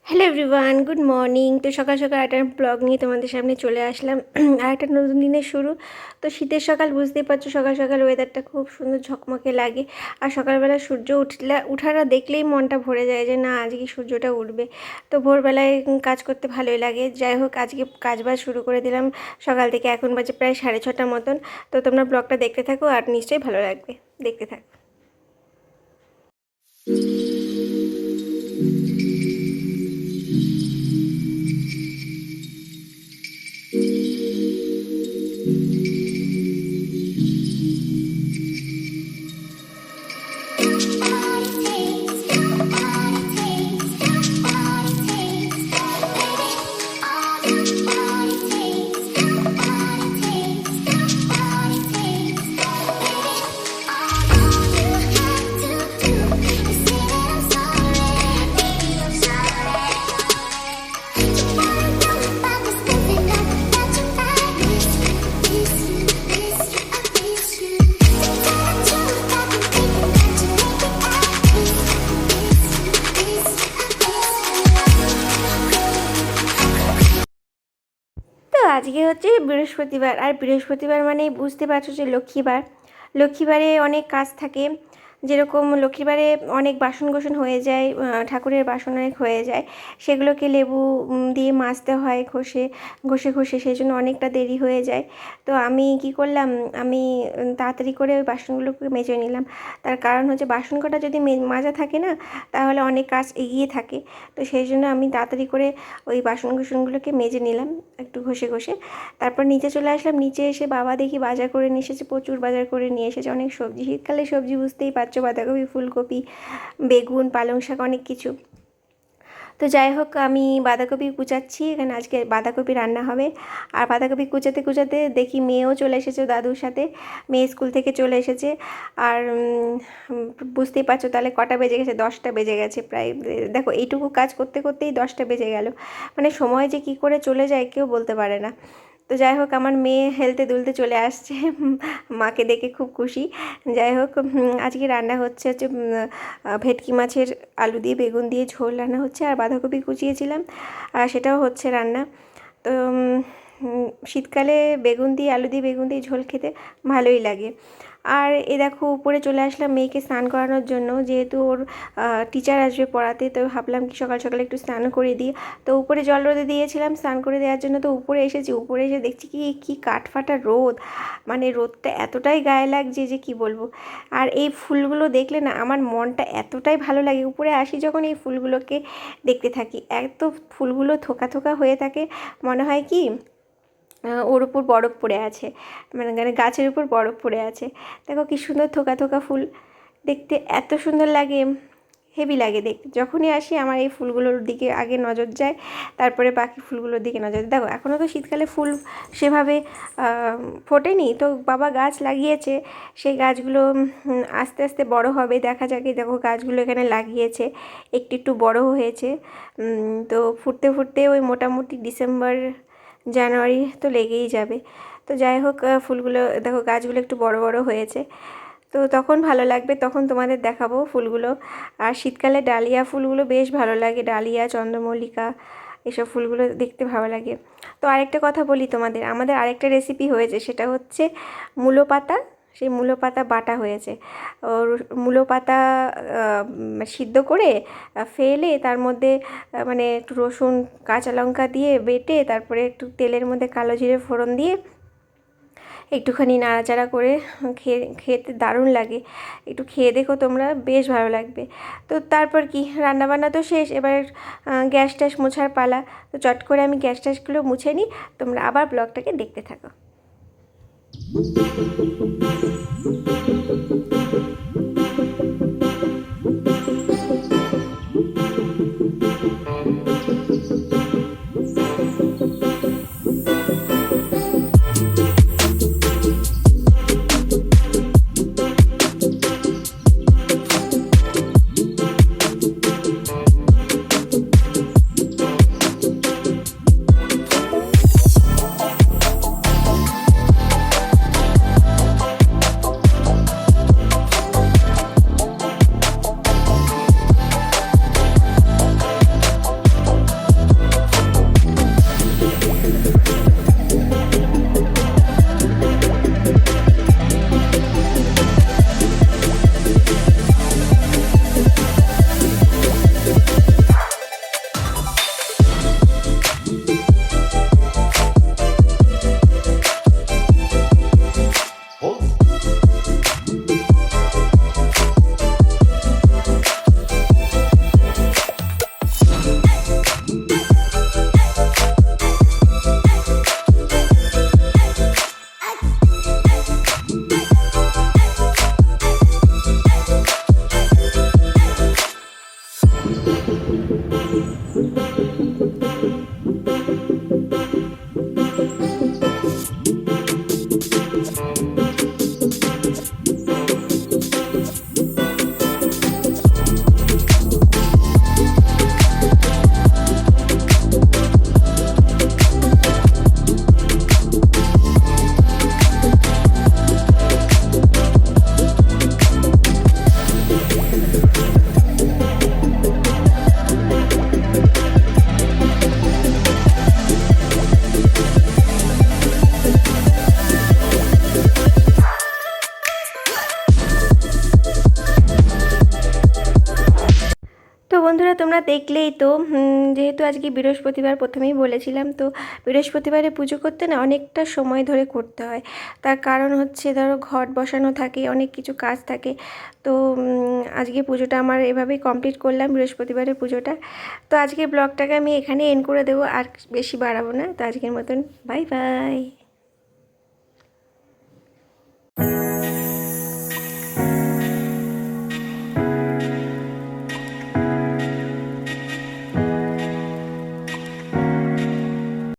Hello everyone, good morning. তো সকাল সকাল একটা ব্লগ নিয়ে তোমাদের সামনে চলে আসলাম। আর একটা নতুন দিনের শুরু। তো শীতের সকাল, বুঝতেই পারছো, সকাল সকাল ওয়েদারটা খুব সুন্দর ঝকমকে লাগে। আর সকালবেলা সূর্য উঠাটা দেখলেই মনটা ভরে যায় যে না, আজকে সূর্যটা উঠবে। তো ভোরবেলায় কাজ করতে ভালোই লাগে। যাই হোক, আজকে কাজবাজ শুরু করে দিলাম সকাল থেকে। এখন বাজে প্রায় 6:30 মতন। তো তোমরা ব্লগটা দেখতে থাকো আর নিশ্চয়ই ভালো লাগবে, দেখতে থাকো। তো আজকে হচ্ছে বৃহস্পতিবার, আর বৃহস্পতিবার মানেই বুঝতে পারছো যে লক্ষ্মীবার। লক্ষ্মীবারে অনেক কাজ থাকে। যেরকম লক্ষ্মীবারে অনেক বাসন কোসন হয়ে যায়, ঠাকুরের বাসন অনেক হয়ে যায়, সেগুলোকে লেবু দিয়ে মাজতে হয়, ঘষে ঘষে ঘষে, সেই জন্য অনেকটা দেরি হয়ে যায়। তো আমি কি করলাম, আমি তাড়াতাড়ি করে ওই বাসনগুলোকে মেজে নিলাম। তার কারণ হচ্ছে বাসন কটা যদি মাজা থাকে না, তাহলে অনেক কাজ এগিয়ে থাকে। তো সেই জন্য আমি তাড়াতাড়ি করে ওই বাসন কুসনগুলোকে মেজে নিলাম একটু ঘষে ঘষে। তারপর নিচে চলে আসলাম। নিচে এসে বাবা দেখি বাজার করে নিয়ে এসেছে, প্রচুর বাজার করে নিয়ে এসেছে, অনেক সবজি। শীতকালে সবজি বুঝতেই পারছো, বাঁধাকপি, ফুলকপি, বেগুন, পালং শাক, অনেক কিছু। তো যাই হোক, আমি বাঁধাকপি কুচাচ্ছি, এখানে আজকে বাঁধাকপি রান্না হবে। আর বাঁধাকপি কুচাতে কুচাতে দেখি মেয়েও চলে এসেছে দাদুর সাথে। মেয়ে স্কুল থেকে চলে এসেছে। আর বুঝতেই পারছো তাহলে কটা বেজে গেছে, 10টা বেজে গেছে প্রায়। দেখো, এইটুকু কাজ করতে করতেই 10টা বেজে গেল। মানে সময় যে কী করে চলে যায় কেউ বলতে পারে না। তো যাই হোক, আমার মেয়ে হেলতে দুলতে চলে আসছে, মাকে দেখে খুব খুশি। যাই হোক, আজকে রান্না হচ্ছে ভেটকি মাছের আলু দিয়ে বেগুন দিয়ে ঝোল রান্না হচ্ছে, আর বাঁধাকপি কুচিয়েছিলাম আর সেটাও হচ্ছে রান্না। তো শীতকালে বেগুন দিয়ে আলু দিয়ে বেগুন দিয়ে ঝোল খেতে ভালোই লাগে। আর এ দেখো, উপরে চলে আসলাম মেয়েকে স্নান করানোর জন্য, যেহেতু ওর টিচার আসবে পড়াতে। তো ভাবলাম কি সকাল সকালে একটু স্নান করে দিই। তো উপরে জল রোদে দিয়েছিলাম স্নান করে দেওয়ার জন্য। তো উপরে এসেছি, উপরে এসে দেখছি কি কাঠফাটা রোদ। মানে রোদটা এতটাই গায়ে লাগছে যে কি বলবো। আর এই ফুলগুলো দেখলে না আমার মনটা এতটাই ভালো লাগে। উপরে আসি যখন এই ফুলগুলোকে দেখতে থাকি, এত ফুলগুলো থোকা থোকা হয়ে থাকে, মনে হয় কি ওর উপর বরফ পড়ে আছে, মানে গাছের উপর বরফ পড়ে আছে। দেখো কি সুন্দর থোকা থোকা ফুল, দেখতে এত সুন্দর লাগে, হেভি লাগে দেখতে। যখনই আসি আমার এই ফুলগুলোর দিকে আগে নজর যায়, তারপরে বাকি ফুলগুলোর দিকে নজর। দেখো, এখনও তো শীতকালে ফুল সেভাবে ফোটেনি, তো বাবা গাছ লাগিয়েছে। সেই গাছগুলো আস্তে আস্তে বড় হবে, দেখা যাক। দেখো গাছগুলো এখানে লাগিয়েছে, একটু একটু বড় হয়েছে। তো ফুটতে ফুটতে ওই মোটামুটি ডিসেম্বর জানুয়ারি তো লেগেই যাবে। তো যাই হোক, ফুলগুলো দেখো, গাছগুলো একটু বড় বড় হয়েছে। তো তখন ভালো লাগবে, তখন তোমাদের দেখাবো ফুলগুলো। আর শীতকালে ডালিয়া ফুলগুলো বেশ ভালো লাগে, ডালিয়া, চন্দ্রমল্লিকা, এসব ফুলগুলো দেখতে ভালো লাগে। তো আরেকটা কথা বলি তোমাদের, আমাদের আরেকটা রেসিপি হয়েছে, সেটা হচ্ছে মূলো পাতা। সেই মূলো পাতা বাটা হয়েছে। ওর মূলো পাতা সিদ্ধ করে ফেলে তার মধ্যে মানে একটু রসুন, কাঁচা লঙ্কা দিয়ে বেটে, তারপরে একটু তেলের মধ্যে কালো জিরে ফোড়ন দিয়ে একটুখানি নাড়াচাড়া করে খেতে দারুণ লাগে। একটু খেয়ে দেখো তোমরা, বেশ ভালো লাগবে। তো তারপর কি, রান্নাবান্না তো শেষ, এবার গ্যাস ট্যাস মোছার পালা। তো চট করে আমি গ্যাস ট্যাসগুলো মুছে নিই, তোমরা আবার ব্লগটাকে দেখতে থাকো। তো বন্ধুরা তোমরা দেখলেই তো, যেহেতু আজকে বৃহস্পতিবার প্রথমেই বলেছিলাম, তো বৃহস্পতিবারে পুজো করতে না অনেকটা সময় ধরে করতে হয়। তার কারণ হচ্ছে ধরো ঘট বসানো থাকে, অনেক কিছু কাজ থাকে। তো আজকে পুজোটা আমার এভাবেই কমপ্লিট করলাম, বৃহস্পতিবারের পুজোটা। তো আজকের ব্লগটাকে আমি এখানে এন্ড করে দেবো, আর বেশি বাড়াবো না। তো আজকের মতন বাই বাই।